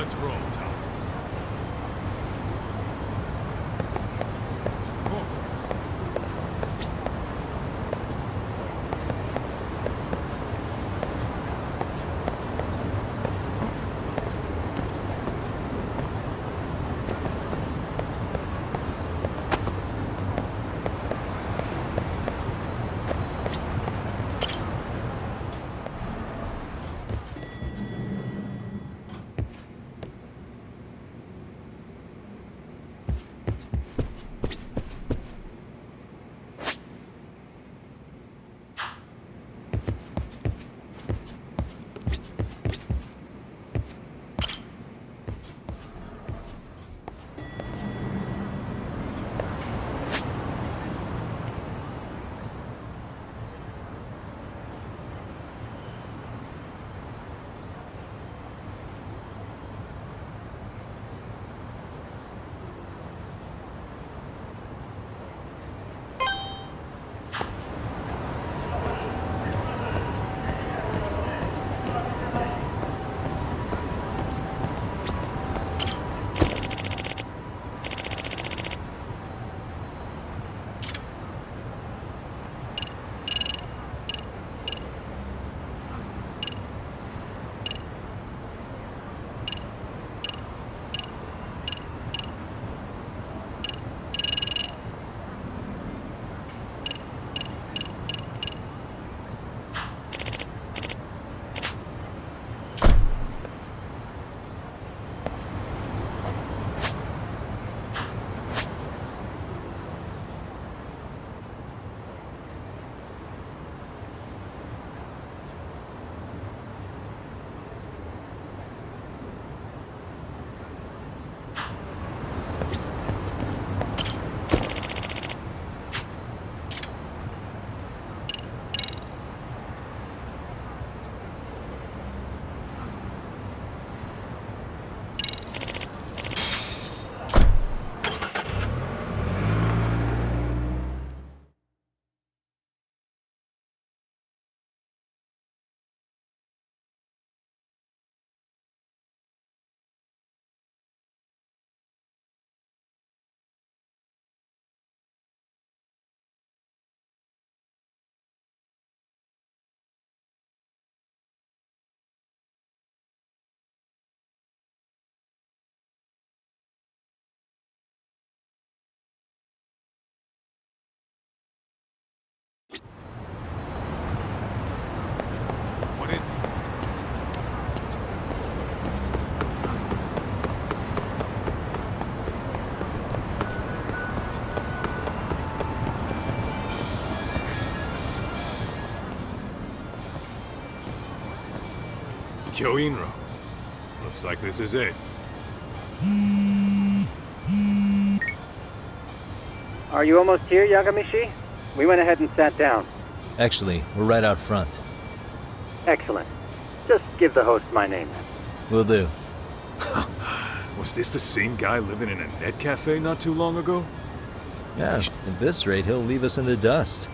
Let's roll, Tom. What is it? Kyoinro. Looks like this is it. Are you almost here, Yagamishi? We went ahead and sat down. Actually, we're right out front. Excellent. Just give the host my name. Will do. Was this the same guy living in a net cafe not too long ago? Yeah, at this rate, he'll leave us in the dust.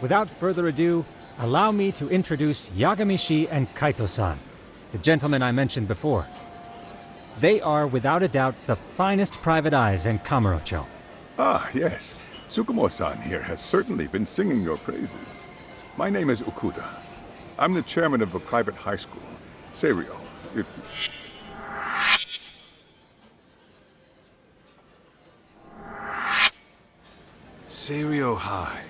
Without further ado, allow me to introduce Yagamishi and Kaito-san, the gentlemen I mentioned before. They are, without a doubt, the finest private eyes in Kamurocho. Ah, yes. Tsukumo-san here has certainly been singing your praises. My name is Okuda. I'm the chairman of a private high school, Seirio. Seirio High.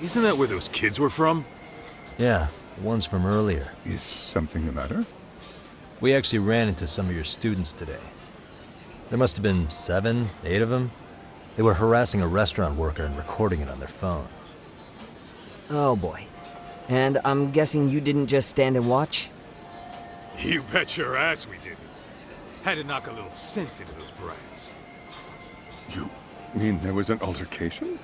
Isn't that where those kids were from? Yeah, the ones from earlier. Is something the matter? We actually ran into some of your students today. There must have been 7, 8 of them. They were harassing a restaurant worker and recording it on their phone. Oh boy. And I'm guessing you didn't just stand and watch? You bet your ass we didn't. Had to knock a little sense into those brats. You mean there was an altercation?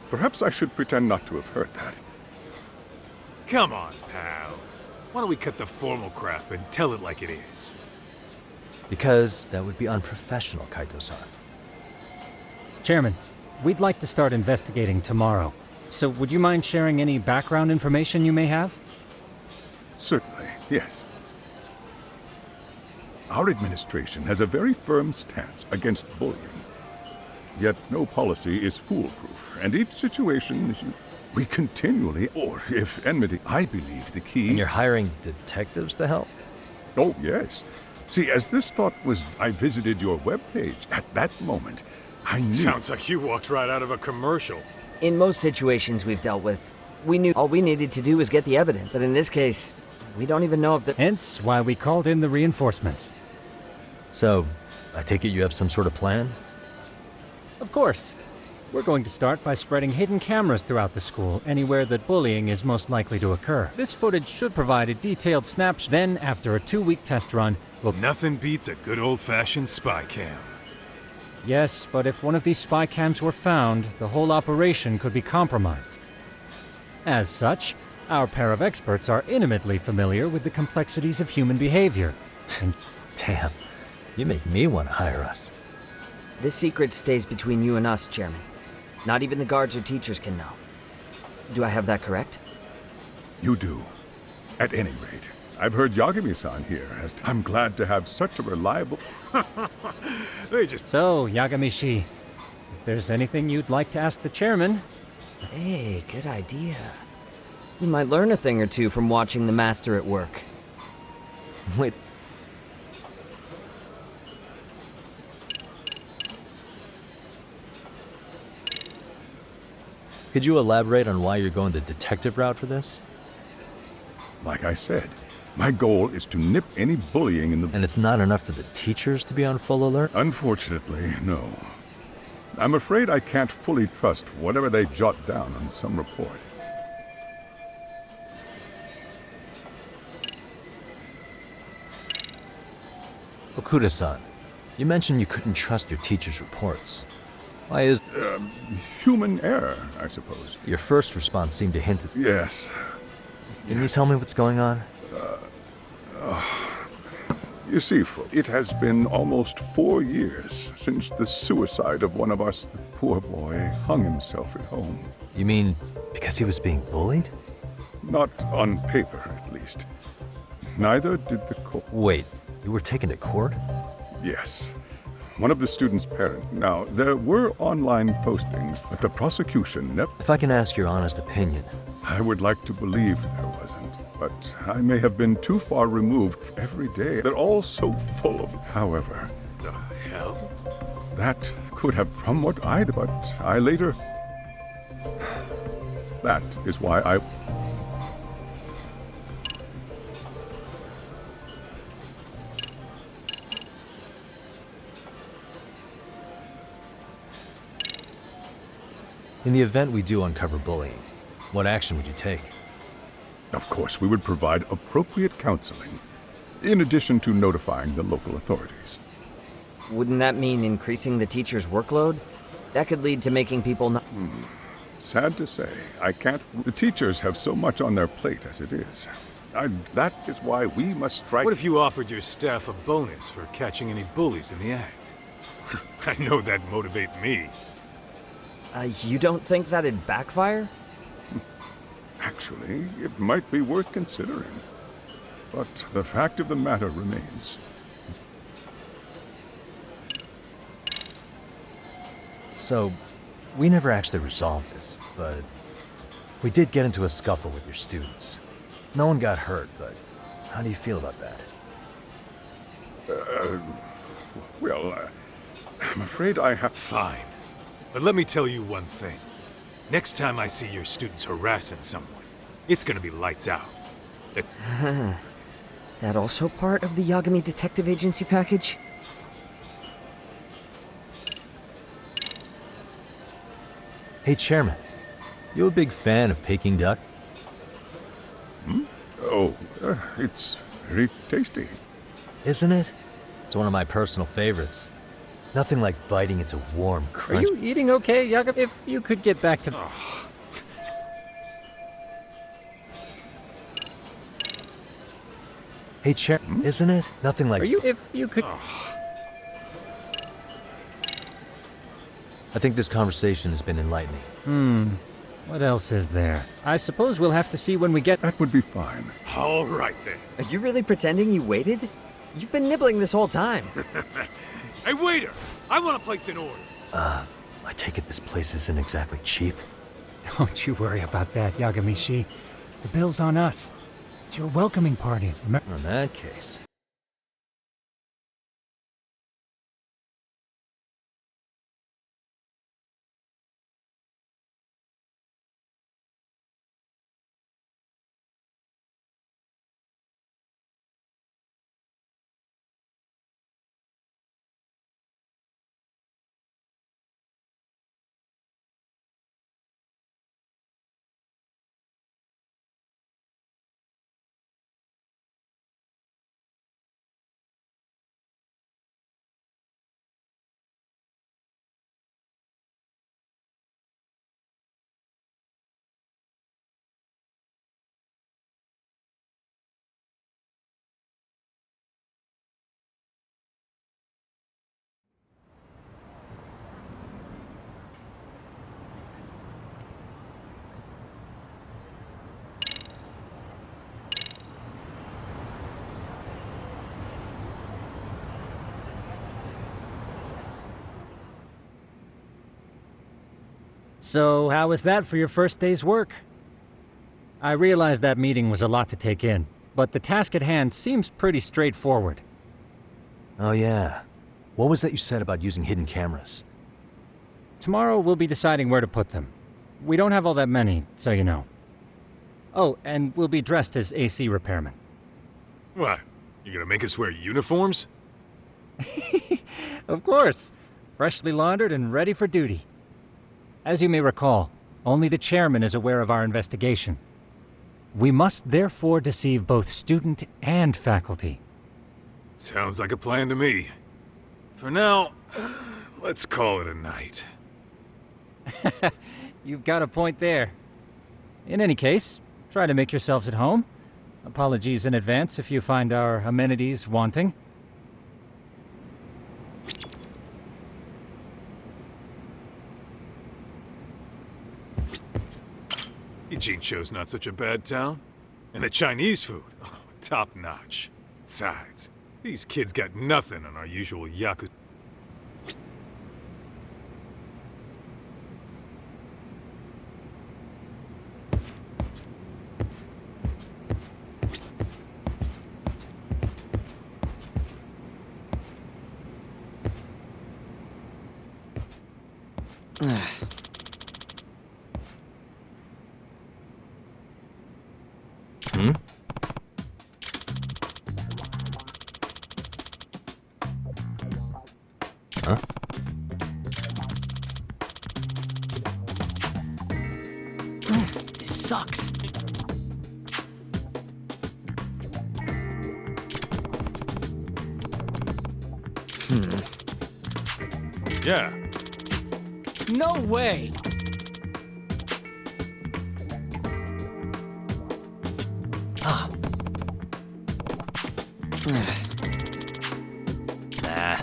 Perhaps I should pretend not to have heard that. Come on, pal. Why don't we cut the formal crap and tell it like it is? Because that would be unprofessional, Kaito-san. Chairman, we'd like to start investigating tomorrow. So would you mind sharing any background information you may have? Certainly, yes. Our administration has a very firm stance against bullying. Yet no policy is foolproof, and each situation is... We continually, or if enmity, I believe the key... And you're hiring detectives to help? Oh, yes. See, as this thought was, I visited your webpage. At that moment, I knew... Sounds like you walked right out of a commercial. In most situations we've dealt with, we knew all we needed to do was get the evidence. But in this case, we don't even know if the... Hence why we called in the reinforcements. So, I take it you have some sort of plan? Of course. We're going to start by spreading hidden cameras throughout the school, anywhere that bullying is most likely to occur. This footage should provide a detailed snapshot. Then, after a 2-week test run, we'll... Nothing beats a good old-fashioned spy cam. Yes, but if one of these spy cams were found, the whole operation could be compromised. As such, our pair of experts are intimately familiar with the complexities of human behavior. And Damn, you make me want to hire us. This secret stays between you and us, Chairman. Not even the guards or teachers can know. Do I have that correct? You do. At any rate, I've heard Yagami-san here has... I'm glad to have such a reliable... They just... so, Yagamishi, if there's anything you'd like to ask the chairman... Hey, good idea. You might learn a thing or two from watching the master at work. Wait. Could you elaborate on why you're going the detective route for this? Like I said, my goal is to nip any bullying in the... And it's not enough for the teachers to be on full alert? Unfortunately, no. I'm afraid I can't fully trust whatever they jot down on some report. Okuda-san, you mentioned you couldn't trust your teacher's reports. Why is... Human error, I suppose. Your first response seemed to hint at... Yes. Can you tell me what's going on? You see, it has been almost 4 years since the suicide of one of our... Poor boy hung himself at home. You mean because he was being bullied? Not on paper, at least. Neither did the court. Wait, you were taken to court? Yes. One of the students' parents. Now, there were online postings, but the prosecution never... If I can ask your honest opinion. I would like to believe there wasn't, but I may have been too far removed every day. They're all so full of... However, The hell? that could have from what I'd... But I later... That is why I... In the event we do uncover bullying, what action would you take? Of course, we would provide appropriate counseling, in addition to notifying the local authorities. Wouldn't that mean increasing the teacher's workload? That could lead to making people not... Sad to say, I can't... The teachers have so much on their plate as it is. That is why we must strike... What if you offered your staff a bonus for catching any bullies in the act? I know that'd motivate me. You don't think that'd backfire? Actually, it might be worth considering. But the fact of the matter remains. So, we never actually resolved this, but we did get into a scuffle with your students. No one got hurt, but how do you feel about that? I'm afraid I have... Fine. But let me tell you one thing. Next time I see your students harassing someone, it's gonna be lights out. That also part of the Yagami Detective Agency package? Hey, Chairman, you a big fan of Peking duck? Oh, it's very tasty. Isn't it? It's one of my personal favorites. Nothing like biting into warm Are crunch. you eating okay, Yagami? If you could get back to... Hey, Chair, isn't it? Nothing like... Are you... If you could... I think this conversation has been enlightening. What else is there? I suppose we'll have to see when we get... That would be fine. All right then. Are you really pretending you waited? You've been nibbling this whole time. Hey, waiter! I want to place an order. I take it this place isn't exactly cheap. Don't you worry about that, Yagamishi. The bill's on us. It's your welcoming party, remember? In that case... So, how was that for your first day's work? I realize that meeting was a lot to take in, but the task at hand seems pretty straightforward. Oh, yeah. What was that you said about using hidden cameras? Tomorrow we'll be deciding where to put them. We don't have all that many, so you know. Oh, and we'll be dressed as AC repairmen. What? You gonna make us wear uniforms? Of course! Freshly laundered and ready for duty. As you may recall, only the chairman is aware of our investigation. We must therefore deceive both student and faculty. Sounds like a plan to me. For now, let's call it a night. You've got a point there. In any case, try to make yourselves at home. Apologies in advance if you find our amenities wanting. Ijincho's not such a bad town. And the Chinese food, oh, top notch. Besides, these kids got nothing on our usual Yakuza. Huh? This sucks. Yeah. No way! Nah.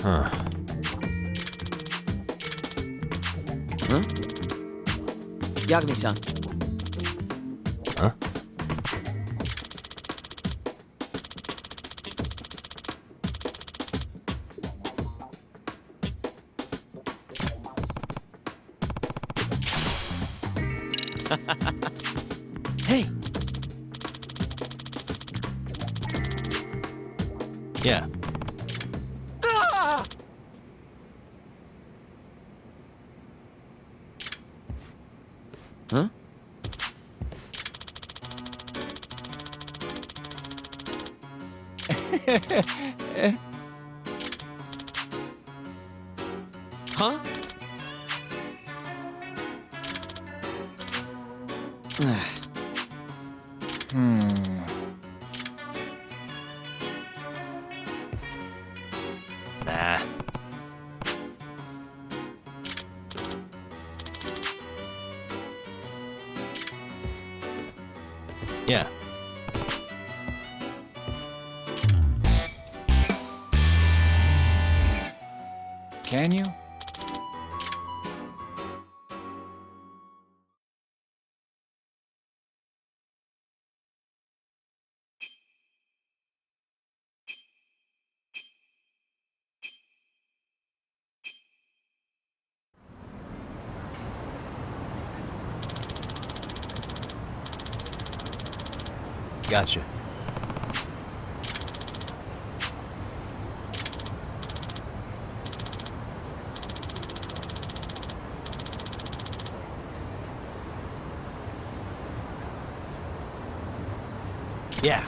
Huh. Yagami-san. Huh? Hey! Yeah. Huh? Huh? Nah. Yeah. Can you? Gotcha. Yeah.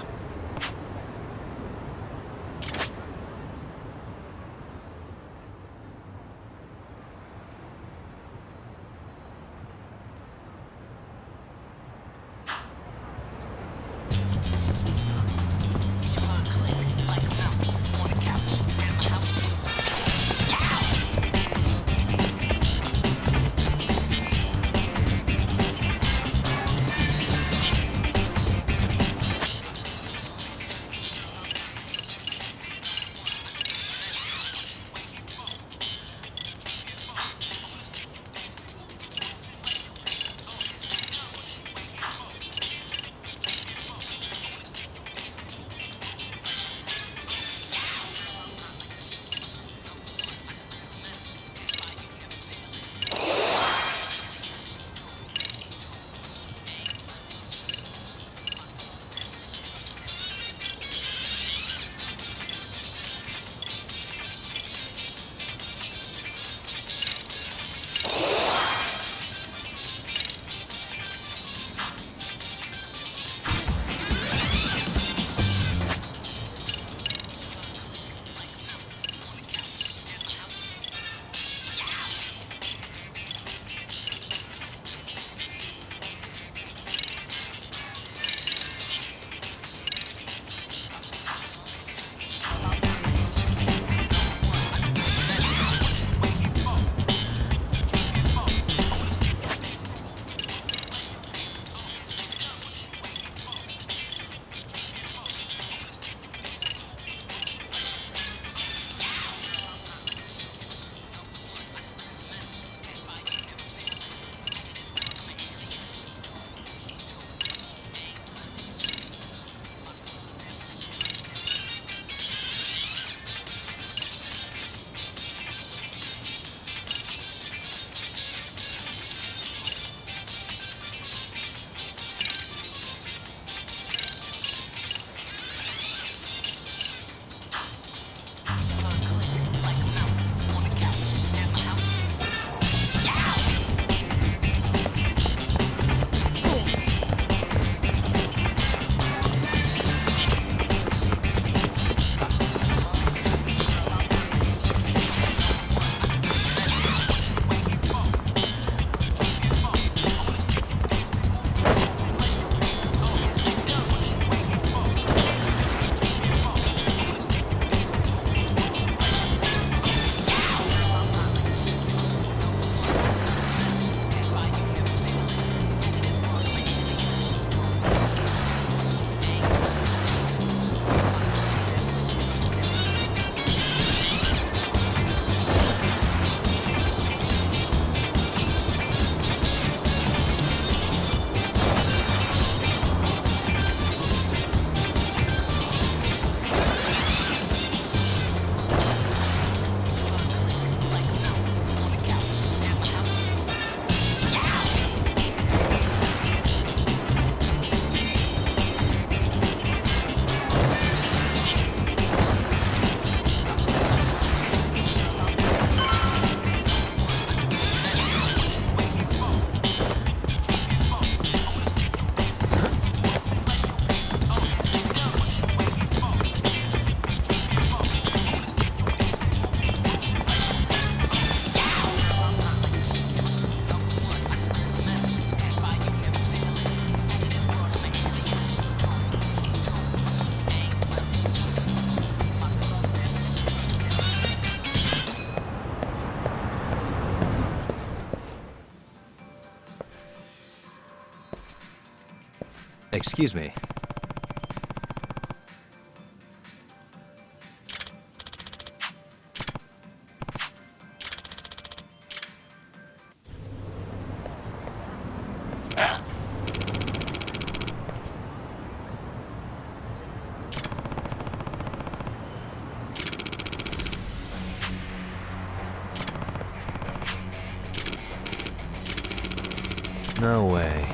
Excuse me. No way.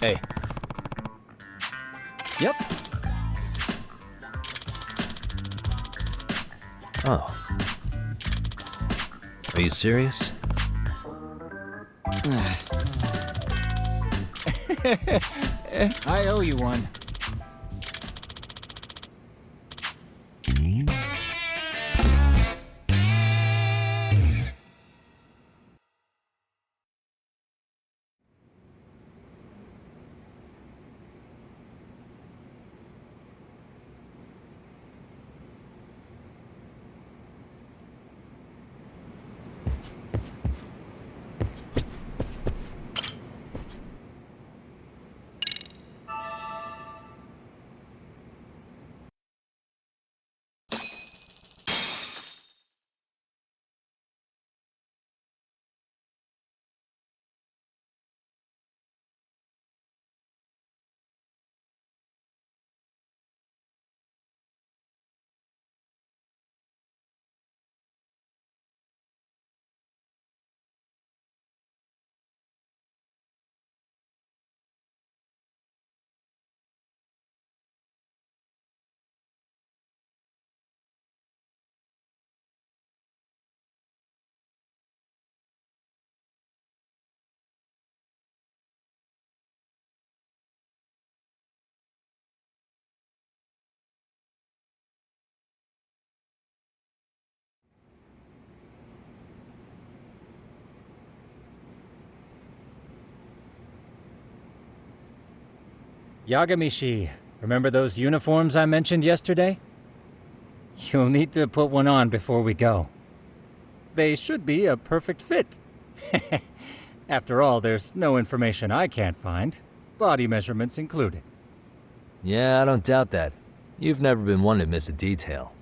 Hey. Yep. Oh. Are you serious? I owe you one. Yagamishi, remember those uniforms I mentioned yesterday? You'll need to put one on before we go. They should be a perfect fit. After all, there's no information I can't find, body measurements included. Yeah, I don't doubt that. You've never been one to miss a detail.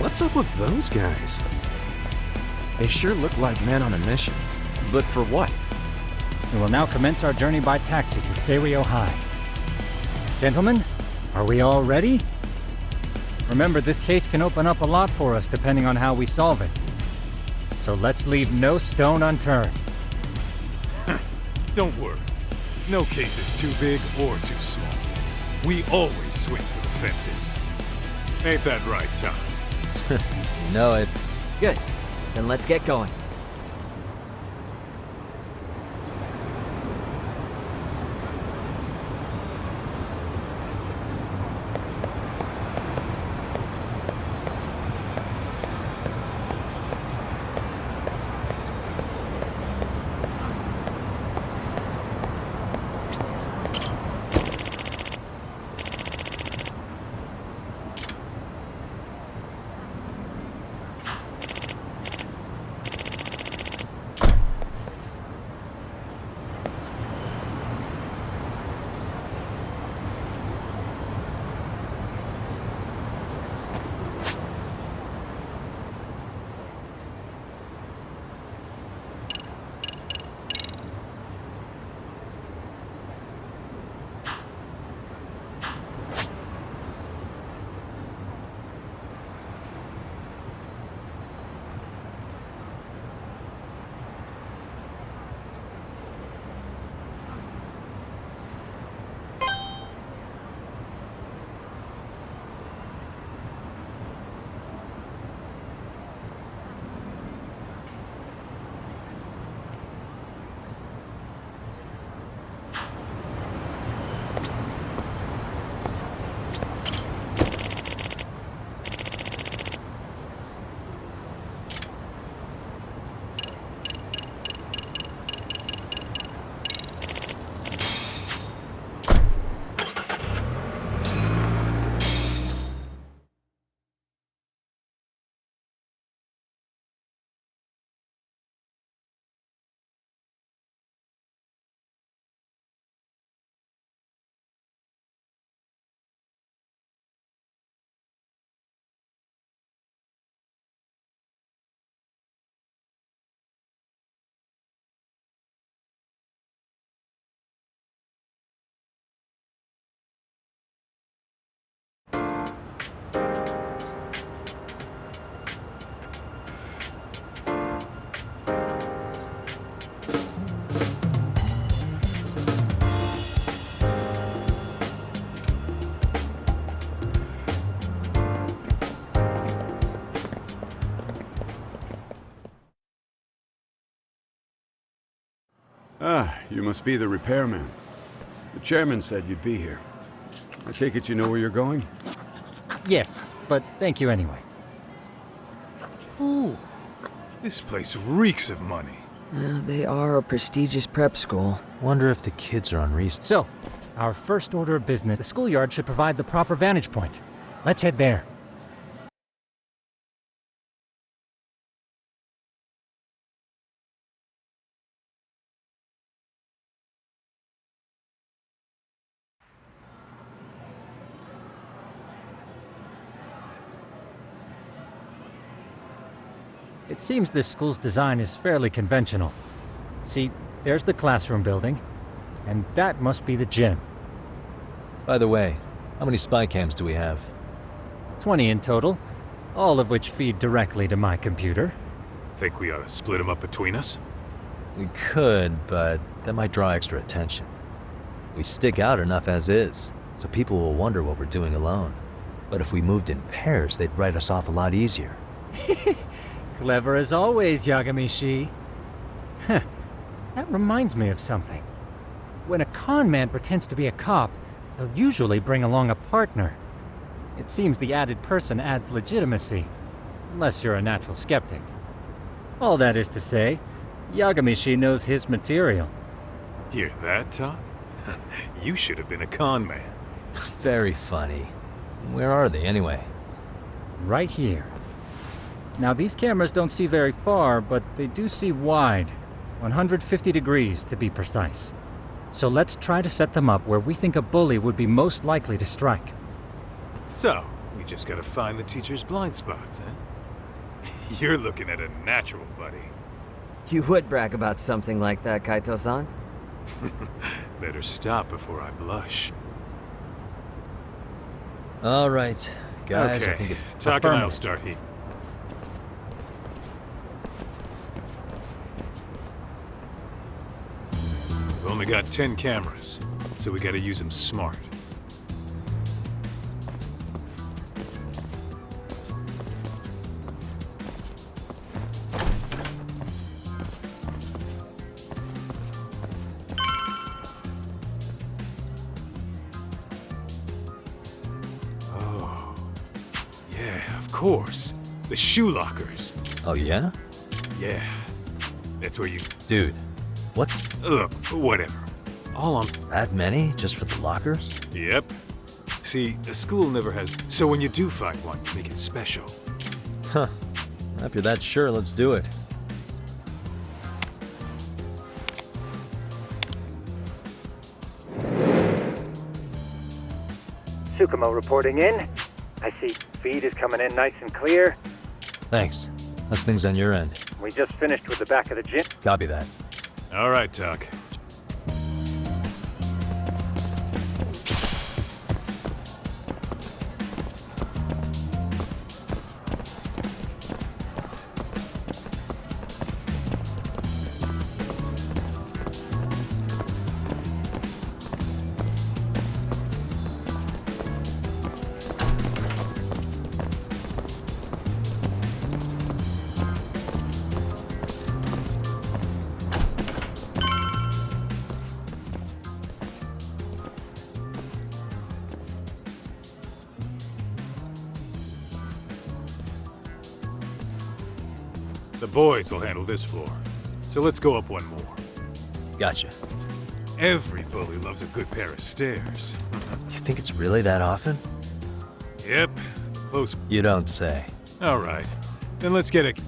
What's up with those guys? They sure look like men on a mission. But for what? We will now commence our journey by taxi to Serio High. Gentlemen, are we all ready? Remember, this case can open up a lot for us depending on how we solve it. So let's leave no stone unturned. Don't worry. No case is too big or too small. We always swing for the fences. Ain't that right, Tom? You know it. Good. Then let's get going. Ah, you must be the repairman. The chairman said you'd be here. I take it you know where you're going? Yes, but thank you anyway. Ooh, this place reeks of money. They are a prestigious prep school. Wonder if the kids are on recess. So, our first order of business, the schoolyard should provide the proper vantage point. Let's head there. It seems this school's design is fairly conventional. See, there's the classroom building, and that must be the gym. By the way, how many spy cams do we have? 20 in total, all of which feed directly to my computer. Think we ought to split them up between us? We could, but that might draw extra attention. We stick out enough as is, so people will wonder what we're doing alone. But if we moved in pairs, they'd write us off a lot easier. Clever as always, Yagami-shi. Huh. That reminds me of something. When a con man pretends to be a cop, they'll usually bring along a partner. It seems the added person adds legitimacy, unless you're a natural skeptic. All that is to say, Yagami-shi knows his material. Hear that, Todd? You should have been a con man. Very funny. Where are they, anyway? Right here. Now, these cameras don't see very far, but they do see wide. 150 degrees, to be precise. So let's try to set them up where we think a bully would be most likely to strike. So, We just gotta find the teacher's blind spots, eh? You're looking at a natural, buddy. You would brag about something like that, Kaito-san. Better stop before I blush. All right, guys, okay, I think it's Talk and I'll affirmative. start heat. We've only got 10 cameras, so we gotta use them smart. Oh, yeah, of course. The shoe lockers. Oh, yeah? Yeah, that's where you... Dude, what's Look, whatever. All I'm... that many just for the lockers? Yep. See, the school never has... So when you do find one, make it special. Huh. If you're that sure, let's do it. Tsukumo reporting in. I see feed is coming in nice and clear. Thanks. How's things on your end? We just finished with the back of the gym. Copy that. All right, Tuck. The boys will handle this floor. So let's go up one more. Gotcha. Every bully loves a good pair of stairs. You think it's really that often? Yep. Close. You don't say. All right. Then let's get a...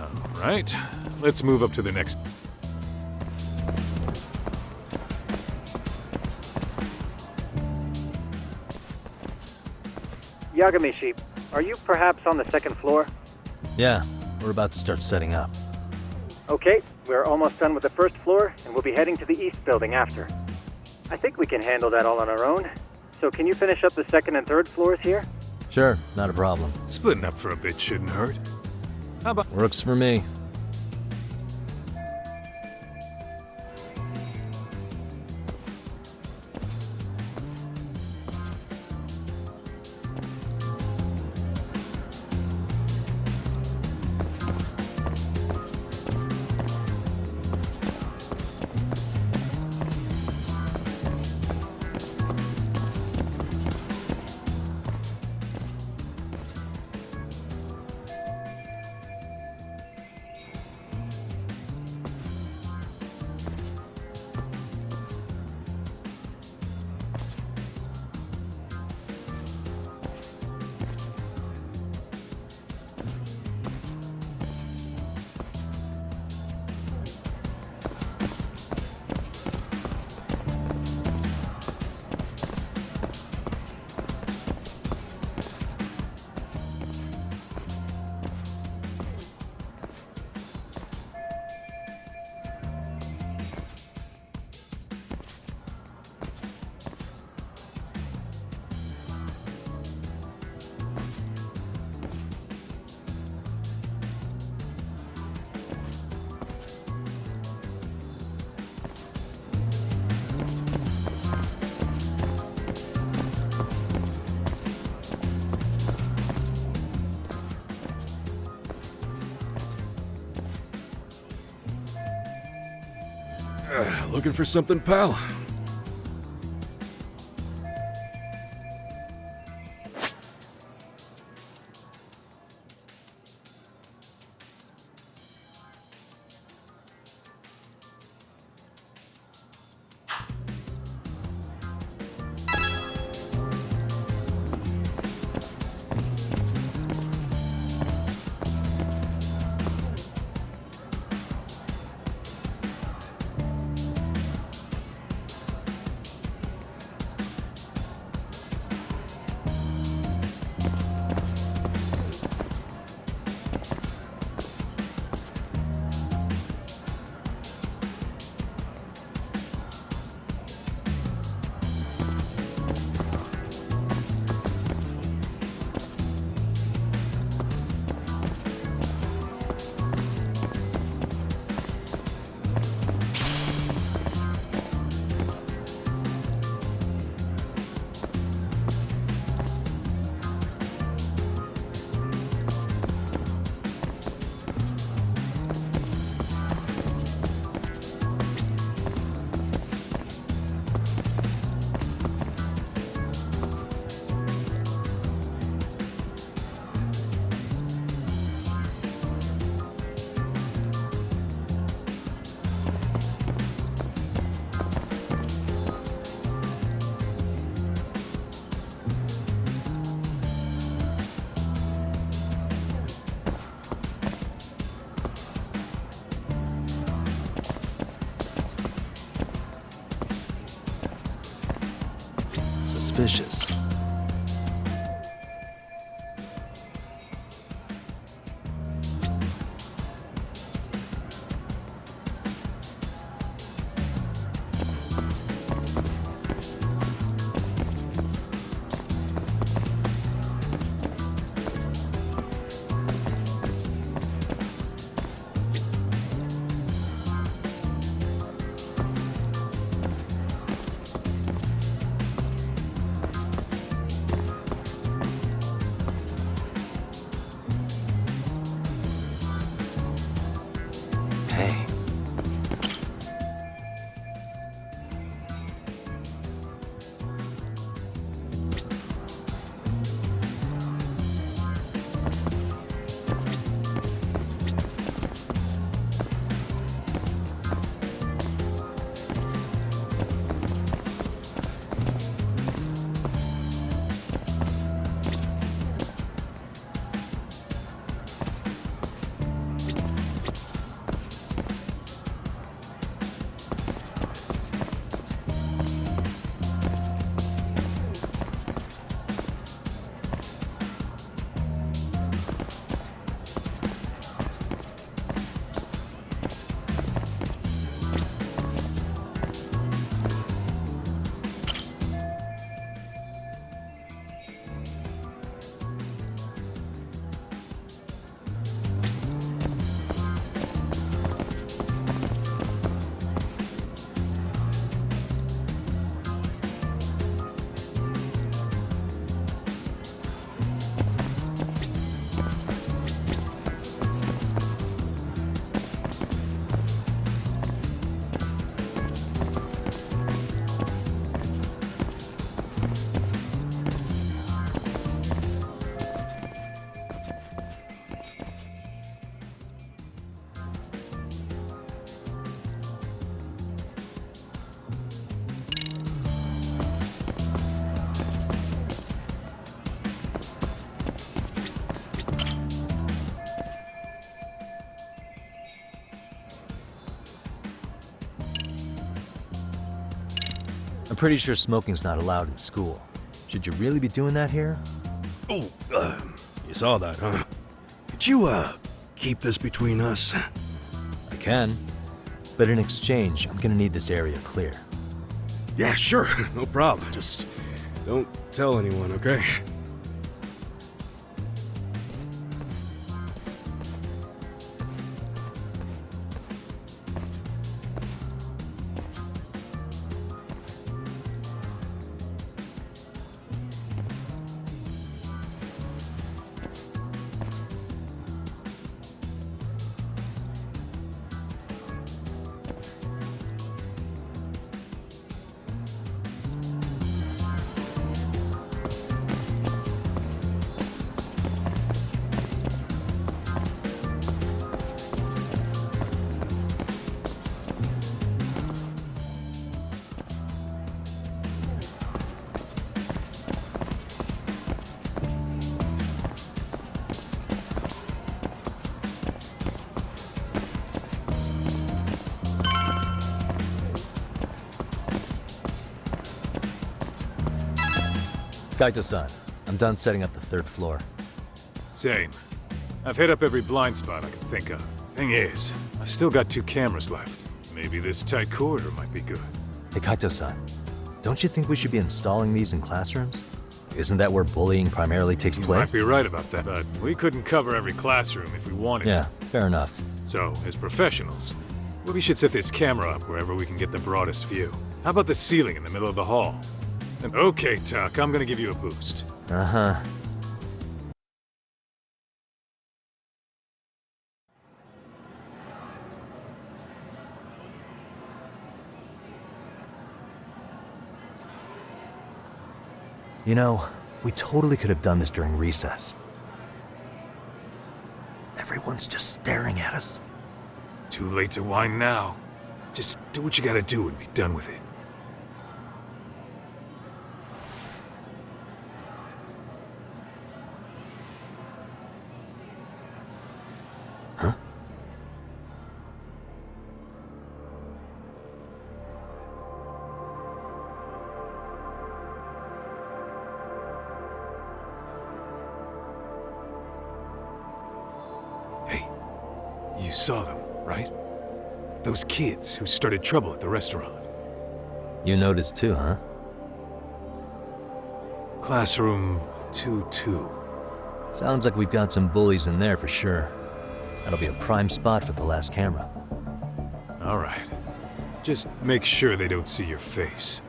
All right. Let's move up to the next... Yagamishi, are you perhaps on the second floor? Yeah, we're about to start setting up. Okay, we're almost done with the first floor, and we'll be heading to the east building after. I think we can handle that all on our own. So can you finish up the second and third floors here? Sure, not a problem. Splitting up for a bit shouldn't hurt. How about... Works for me. Looking for something, pal? Suspicious. Hey. I'm pretty sure smoking's not allowed in school. Should you really be doing that here? Oh, you saw that, huh? Could you, keep this between us? I can. But in exchange, I'm gonna need this area clear. Yeah, sure, no problem. Just don't tell anyone, okay? Kaito-san, I'm done setting up the third floor. Same. I've hit up every blind spot I can think of. Thing is, I've still got 2 cameras left. Maybe this tight corridor might be good. Hey Kaito-san, don't you think we should be installing these in classrooms? Isn't that where bullying primarily takes You place? might be right about that, but we couldn't cover every classroom if we wanted Yeah, to. fair enough. So, as professionals, we should set this camera up wherever we can get the broadest view. How about the ceiling in the middle of the hall? And okay, Tuck, I'm gonna give you a boost. Uh-huh. You know, we totally could have done this during recess. Everyone's just staring at us. Too late to whine now. Just do what you gotta do and be done with it. Huh? saw them, right? Those kids who started trouble at the restaurant. You noticed too, huh? Classroom 2-2. Sounds like we've got some bullies in there for sure. That'll be a prime spot for the last camera. All right. Just make sure they don't see your face.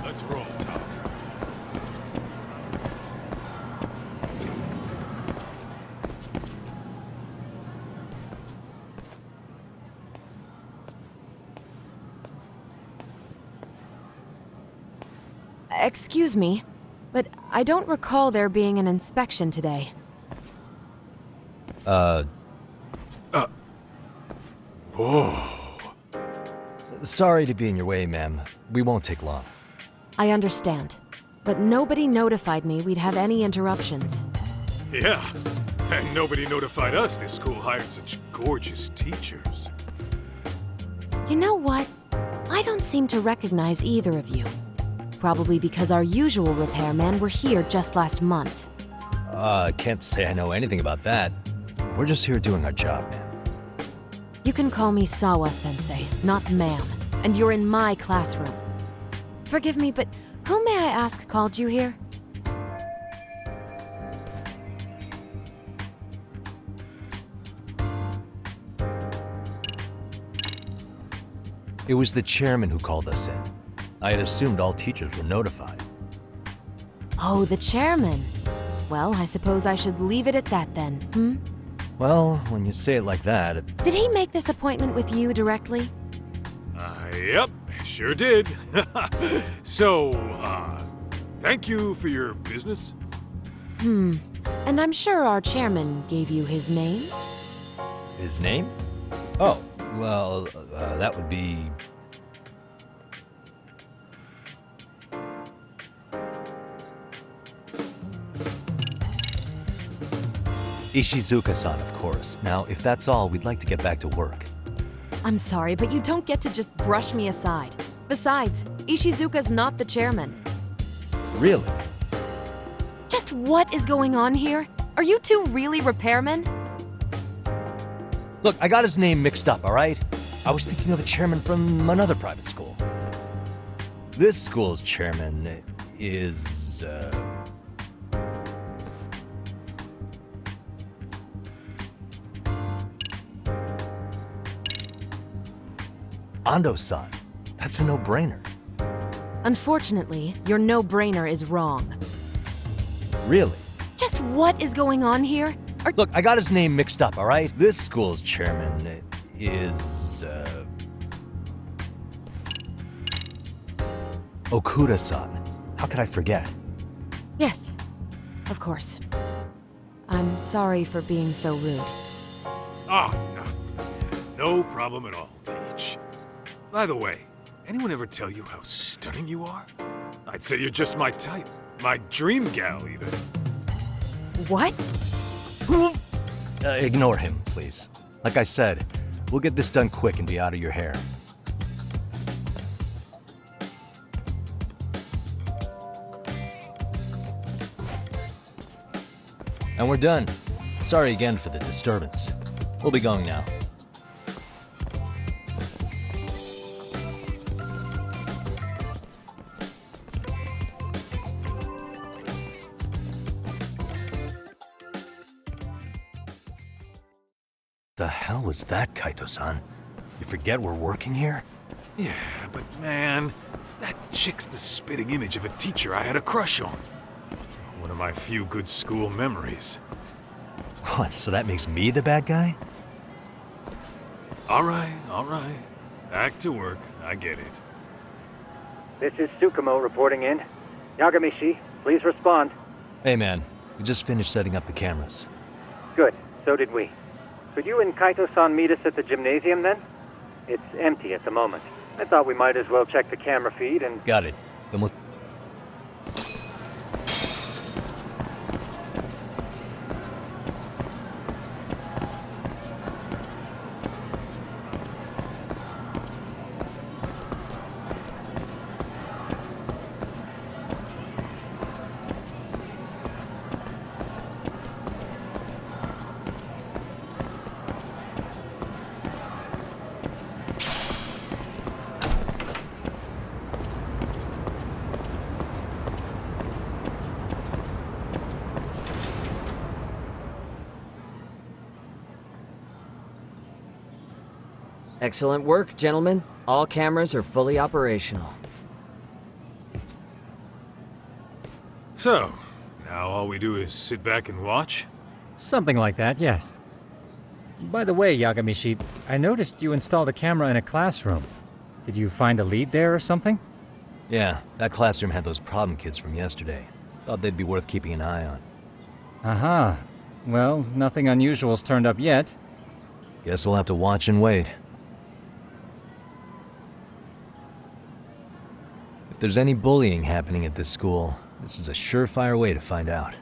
Let's roll, Top. Excuse me, but I don't recall there being an inspection today. Whoa. Sorry to be in your way, ma'am. We won't take long. I understand, but nobody notified me we'd have any interruptions. Yeah. And nobody notified us this school hired such gorgeous teachers. You know what? I don't seem to recognize either of you. Probably because our usual repairmen were here just last month. I can't say I know anything about that. We're just here doing our job, ma'am. You can call me Sawa-sensei, not ma'am, and you're in my classroom. Forgive me, but who may I ask called you here? It was the chairman who called us in. I had assumed all teachers were notified. Oh, the chairman. Well, I suppose I should leave it at that then, hmm? Well, when you say it like that, Did he make this appointment with you directly? Yep, sure did. So, thank you for your business. And I'm sure our chairman gave you his name? his name? Oh, well, that would be... Ishizuka-san, of course. Now, if that's all, we'd like to get back to work. I'm sorry, but you don't get to just brush me aside. Besides, Ishizuka's not the chairman. Really? Just what is going on here? Are you two really repairmen? Look, I got his name mixed up, all right? I was thinking of a chairman from another private school. This school's chairman is, Ando-san. That's a no-brainer. Unfortunately, your no-brainer is wrong. Really? Just what is going on here? Look, I got his name mixed up, all right? This school's chairman is, Okuda-san. How could I forget? Yes, of course. I'm sorry for being so rude. Ah, no problem at all, Teach. By the way, anyone ever tell you how stunning you are? I'd say you're just my type. My dream gal, even. What? Ignore him, please. Like I said, we'll get this done quick and be out of your hair. And we're done. Sorry again for the disturbance. We'll be going now. The hell was that, Kaito-san? You forget we're working here? Yeah, but man, that chick's the spitting image of a teacher I had a crush on. One of my few good school memories. What, so that makes me the bad guy? All right. Back to work. I get it. This is Tsukumo reporting in. Yagamishi, please respond. Hey man, we just finished setting up the cameras. Good, so did we. Could you and Kaito-san meet us at the gymnasium then? It's empty at the moment. I thought we might as well check the camera feed and... Got it. Then we'll... Excellent work, gentlemen. All cameras are fully operational. So, now all we do is sit back and watch? Something like that, yes. By the way, Yagamishi, I noticed you installed a camera in a classroom. Did you find a lead there or something? Yeah, that classroom had those problem kids from yesterday. Thought they'd be worth keeping an eye on. Aha. Well, nothing unusual's turned up yet. Guess we'll have to watch and wait. If there's any bullying happening at this school, this is a surefire way to find out.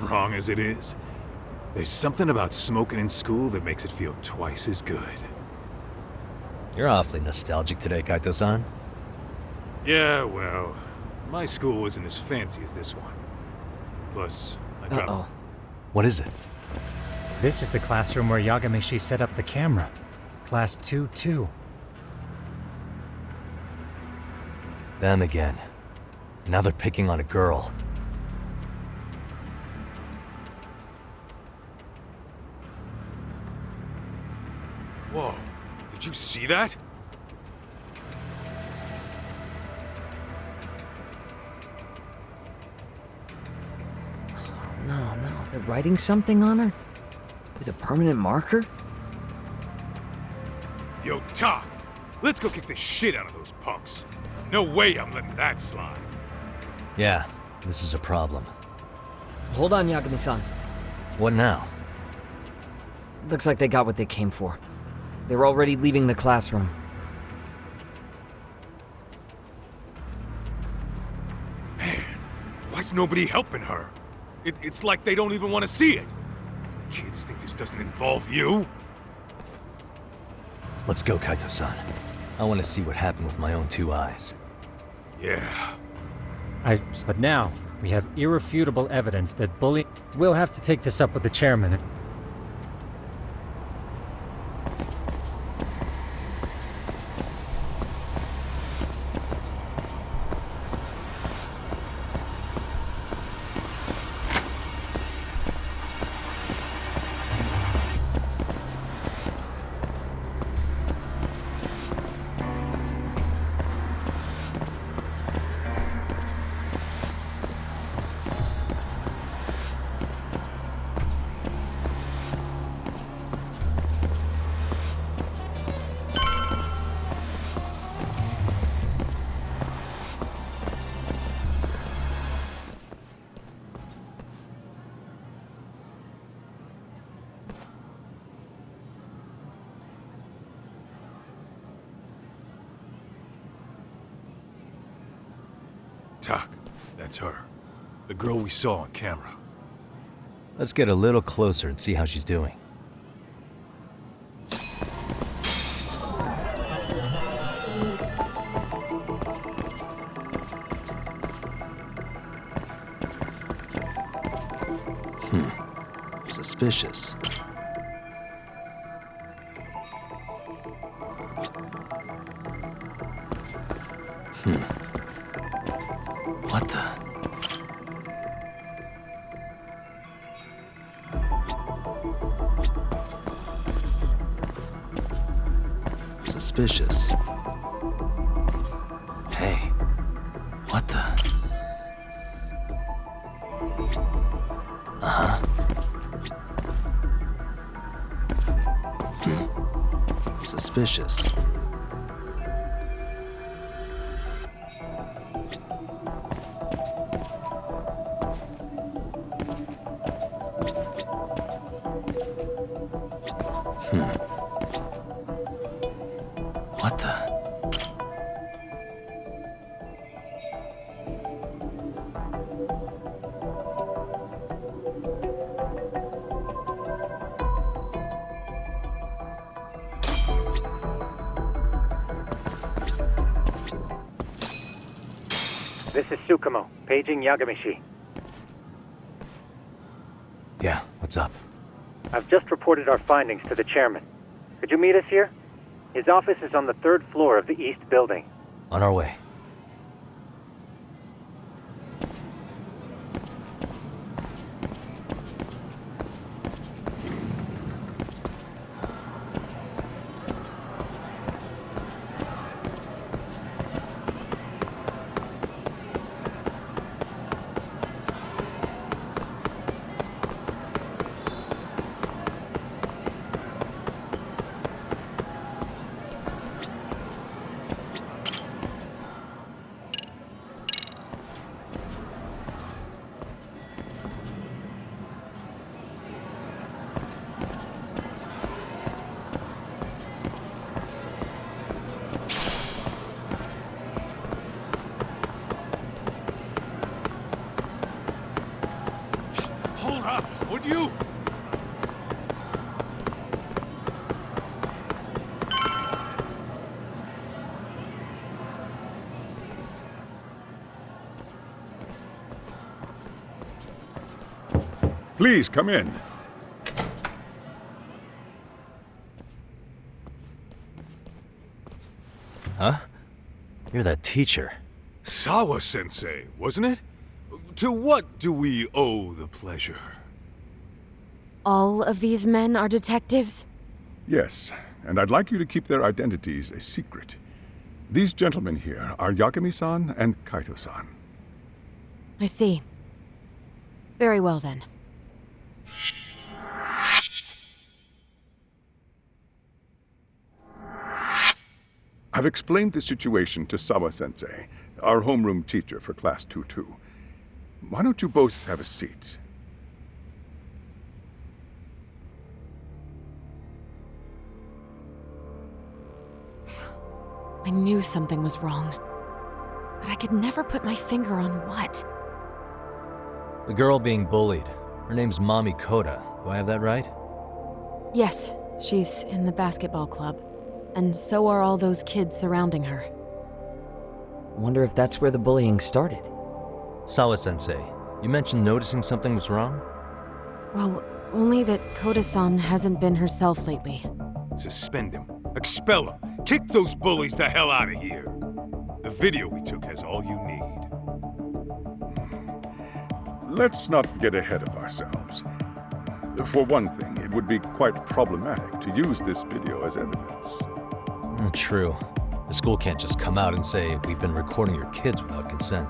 Wrong as it is, there's something about smoking in school that makes it feel twice as good. You're awfully nostalgic today, Kaito-san. Yeah, well, my school wasn't as fancy as this one. Plus, I got... Uh-oh. What is it? This is the classroom where Yagamishi set up the camera. Class 2-2. Them again. Now they're picking on a girl. Whoa, did you see that? No, they're writing something on her? With a permanent marker? Yo, Tak, let's go kick the shit out of those punks. No way I'm letting that slide. Yeah, this is a problem. Hold on, Yagami-san. What now? Looks like they got what they came for. They're already leaving the classroom. Man, why's nobody helping her? It's like they don't even want to see it. Kids think this doesn't involve you? Let's go, Kaito-san. I want to see what happened with my own two eyes. Yeah. But now, we have irrefutable evidence that bullying... We'll have to take this up with the chairman. Tak, that's her. The girl we saw on camera. Let's get a little closer and see how she's doing. Suspicious. What the? Suspicious. Hey, what the? Uh-huh. Suspicious. What the? This is Tsukumo, paging Yagamishi. Yeah, What's up? I've just reported our findings to the chairman. Could you meet us here? His office is on the 3rd floor of the East Building. On our way. Hold up, would you? Please come in. Huh? You're that teacher. Sawa-sensei, wasn't it? To what do we owe the pleasure? All of these men are detectives? Yes, and I'd like you to keep their identities a secret. These gentlemen here are Yagami-san and Kaito-san. I see. Very well then. I've explained the situation to Sawa-sensei, our homeroom teacher for Class 2-2. Why don't you both have a seat? I knew something was wrong. But I could never put my finger on what. The girl being bullied. Her name's Mami Koda. Do I have that right? Yes, she's in the basketball club. And so are all those kids surrounding her. Wonder if that's where the bullying started. Sawa-sensei, you mentioned noticing something was wrong? Well, only that Koda-san hasn't been herself lately. Suspend him. Expel him. Kick those bullies the hell out of here. The video we took has all you need. Let's not get ahead of ourselves. For one thing, it would be quite problematic to use this video as evidence. True. The school can't just come out and say, we've been recording your kids without consent.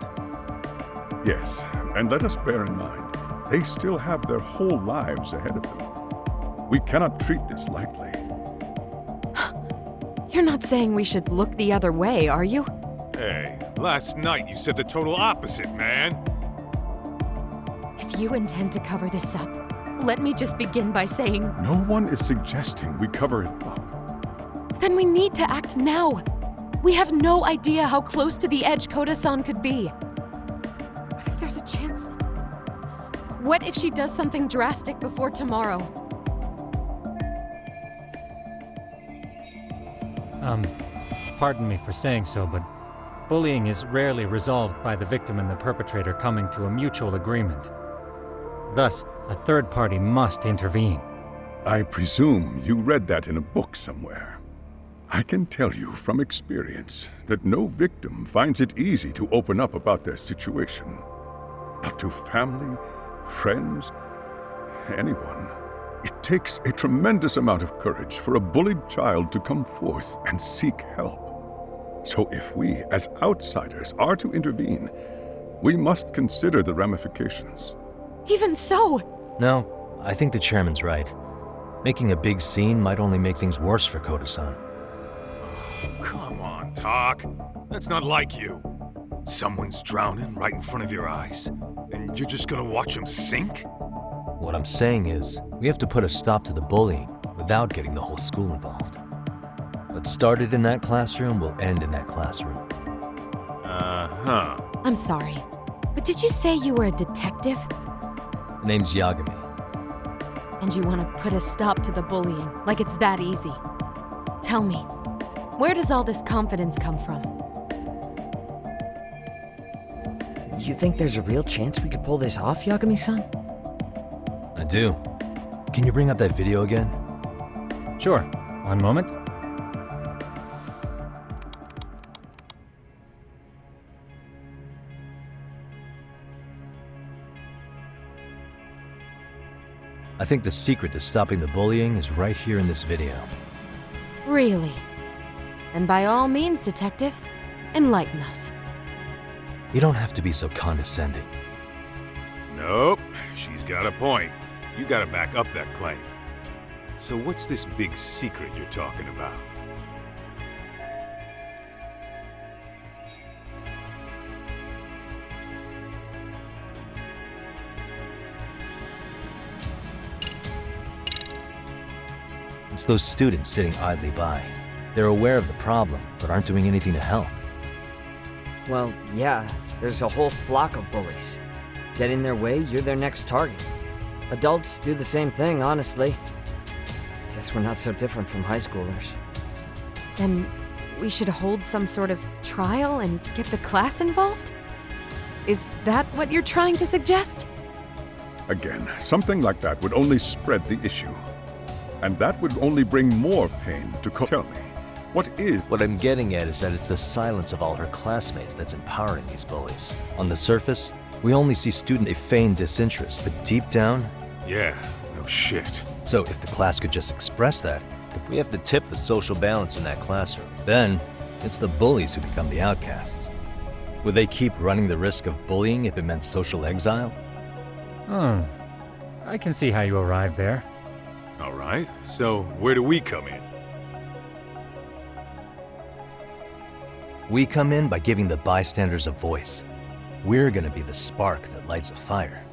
Yes, and let us bear in mind, they still have their whole lives ahead of them. We cannot treat this lightly. You're not saying we should look the other way, are you? Hey, last night you said the total opposite, man. If you intend to cover this up, let me just begin by saying... No one is suggesting we cover it up. Then we need to act now. We have no idea how close to the edge Koda-san could be. What if there's a chance? What if she does something drastic before tomorrow? Pardon me for saying so, but bullying is rarely resolved by the victim and the perpetrator coming to a mutual agreement. Thus, a third party must intervene. I presume you read that in a book somewhere. I can tell you from experience that no victim finds it easy to open up about their situation. Not to family, friends, anyone. It takes a tremendous amount of courage for a bullied child to come forth and seek help. So if we, as outsiders, are to intervene, we must consider the ramifications. Even so! No, I think the chairman's right. Making a big scene might only make things worse for Koda-san. Come on, Tak. That's not like you. Someone's drowning right in front of your eyes, and you're just gonna watch him sink? What I'm saying is, we have to put a stop to the bullying without getting the whole school involved. What started in that classroom will end in that classroom. Uh-huh. I'm sorry, but did you say you were a detective? The name's Yagami. And you want to put a stop to the bullying, like it's that easy. Tell me, where does all this confidence come from? You think there's a real chance we could pull this off, Yagami-san? I do. Can you bring up that video again? Sure. One moment. I think the secret to stopping the bullying is right here in this video. Really? And by all means, Detective, enlighten us. You don't have to be so condescending. Nope, she's got a point. You gotta back up that claim. So what's this big secret you're talking about? It's those students sitting idly by. They're aware of the problem, but aren't doing anything to help. Well, yeah, there's a whole flock of bullies. Get in their way, you're their next target. Adults do the same thing, honestly. Guess we're not so different from high schoolers. Then we should hold some sort of trial and get the class involved? Is that what you're trying to suggest? Again, something like that would only spread the issue. And that would only bring more pain to Tell me, what is... What I'm getting at is that it's the silence of all her classmates that's empowering these bullies. On the surface, we only see student feigned disinterest, but deep down... Yeah, no shit. So if the class could just express that, if we have to tip the social balance in that classroom, then it's the bullies who become the outcasts. Would they keep running the risk of bullying if it meant social exile? I can see how you arrived there. All right, so where do we come in? We come in by giving the bystanders a voice. We're gonna be the spark that lights a fire.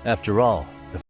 After all,